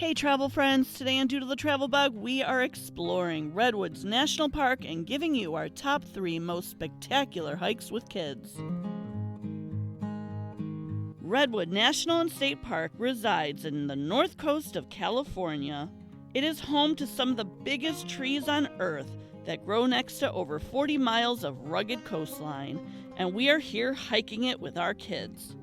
Hey travel friends, today on Due to the Travel Bug, we are exploring Redwoods National Park and giving you our top 3 most spectacular hikes with kids. Redwood National and State Park resides in the north coast of California. It is home to some of the biggest trees on Earth that grow next to over 40 miles of rugged coastline, and we are here hiking it with our kids.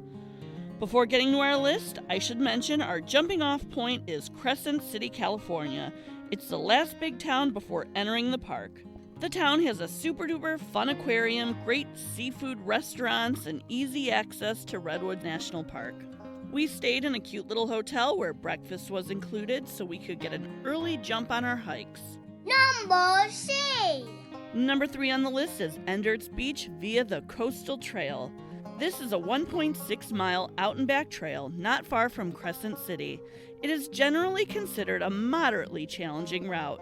Before getting to our list, I should mention our jumping off point is Crescent City, California. It's the last big town before entering the park. The town has a super duper fun aquarium, great seafood restaurants, and easy access to Redwood National Park. We stayed in a cute little hotel where breakfast was included so we could get an early jump on our hikes. Number C. Number 3 on the list is Enderts Beach via the Coastal Trail. This is a 1.6-mile out-and-back trail not far from Crescent City. It is generally considered a moderately challenging route.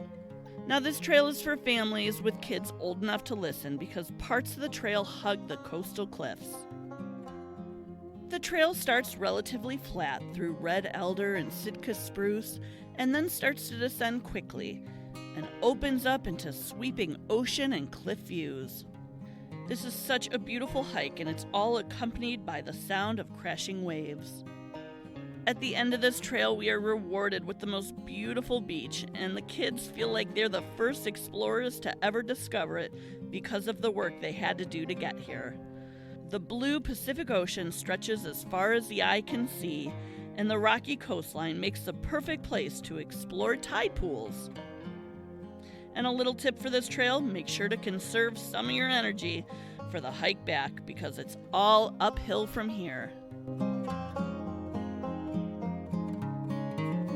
Now this trail is for families with kids old enough to listen because parts of the trail hug the coastal cliffs. The trail starts relatively flat through red elder and Sitka spruce and then starts to descend quickly and opens up into sweeping ocean and cliff views. This is such a beautiful hike, and it's all accompanied by the sound of crashing waves. At the end of this trail, we are rewarded with the most beautiful beach, and the kids feel like they're the first explorers to ever discover it because of the work they had to do to get here. The blue Pacific Ocean stretches as far as the eye can see, and the rocky coastline makes the perfect place to explore tide pools. And a little tip for this trail, make sure to conserve some of your energy for the hike back because it's all uphill from here.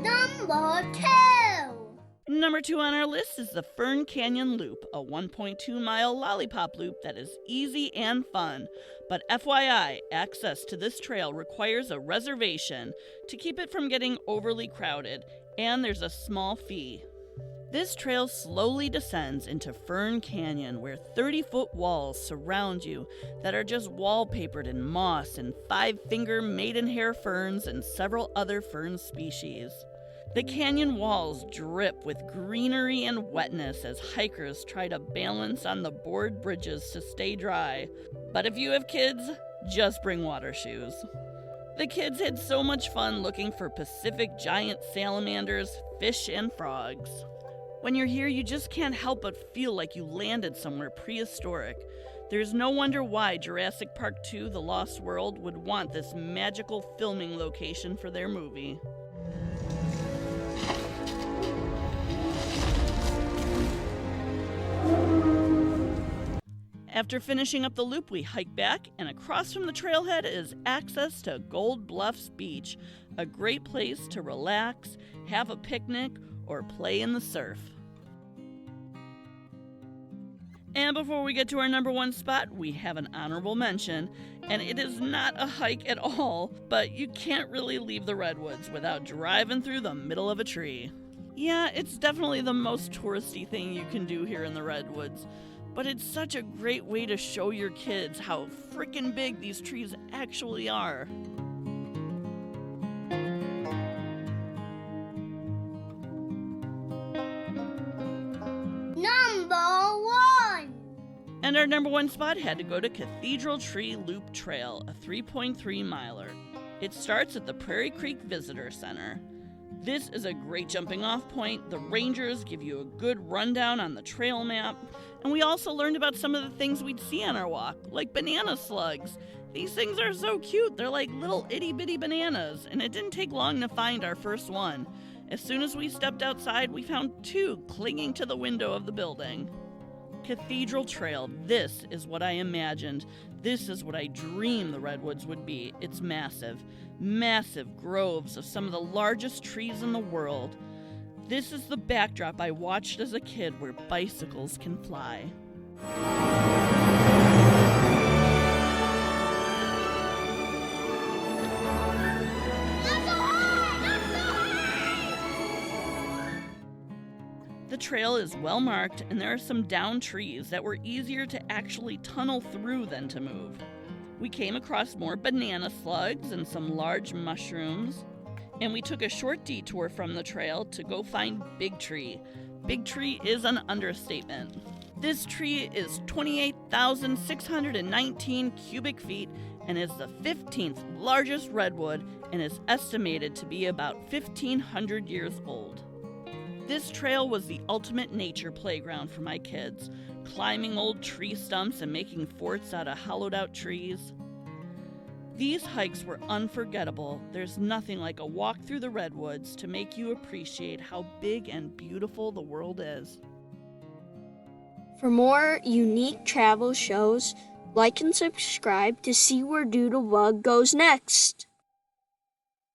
Number 2. Number 2 on our list is the Fern Canyon Loop, a 1.2-mile lollipop loop that is easy and fun. But FYI, access to this trail requires a reservation to keep it from getting overly crowded, and there's a small fee. This trail slowly descends into Fern Canyon, where 30-foot walls surround you that are just wallpapered in moss and 5-finger maidenhair ferns and several other fern species. The canyon walls drip with greenery and wetness as hikers try to balance on the board bridges to stay dry. But if you have kids, just bring water shoes. The kids had so much fun looking for Pacific giant salamanders, fish, and frogs. When you're here, you just can't help but feel like you landed somewhere prehistoric. There's no wonder why Jurassic Park 2: The Lost World would want this magical filming location for their movie. After finishing up the loop, we hike back, and across from the trailhead is access to Gold Bluffs Beach, a great place to relax, have a picnic, or play in the surf. And before we get to our number 1 spot, we have an honorable mention, and it is not a hike at all, but you can't really leave the Redwoods without driving through the middle of a tree. Yeah, it's definitely the most touristy thing you can do here in the Redwoods, but it's such a great way to show your kids how freaking big these trees actually are. And our number 1 spot had to go to Cathedral Tree Loop Trail, a 3.3-miler. It starts at the Prairie Creek Visitor Center. This is a great jumping off point. The rangers give you a good rundown on the trail map. And we also learned about some of the things we'd see on our walk, like banana slugs. These things are so cute. They're like little itty-bitty bananas, and it didn't take long to find our first one. As soon as we stepped outside, we found 2 clinging to the window of the building. Cathedral Trail, this is what I imagined. This is what I dreamed the Redwoods would be. It's massive, massive groves of some of the largest trees in the world. This is the backdrop I watched as a kid where bicycles can fly. The trail is well marked, and there are some downed trees that were easier to actually tunnel through than to move. We came across more banana slugs and some large mushrooms. and we took a short detour from the trail to go find Big Tree. Big Tree is an understatement. This tree is 28,619 cubic feet and is the 15th largest redwood and is estimated to be about 1,500 years old. This trail was the ultimate nature playground for my kids, climbing old tree stumps and making forts out of hollowed out trees. These hikes were unforgettable. There's nothing like a walk through the redwoods to make you appreciate how big and beautiful the world is. For more unique travel shows, like and subscribe to see where Doodlebug goes next.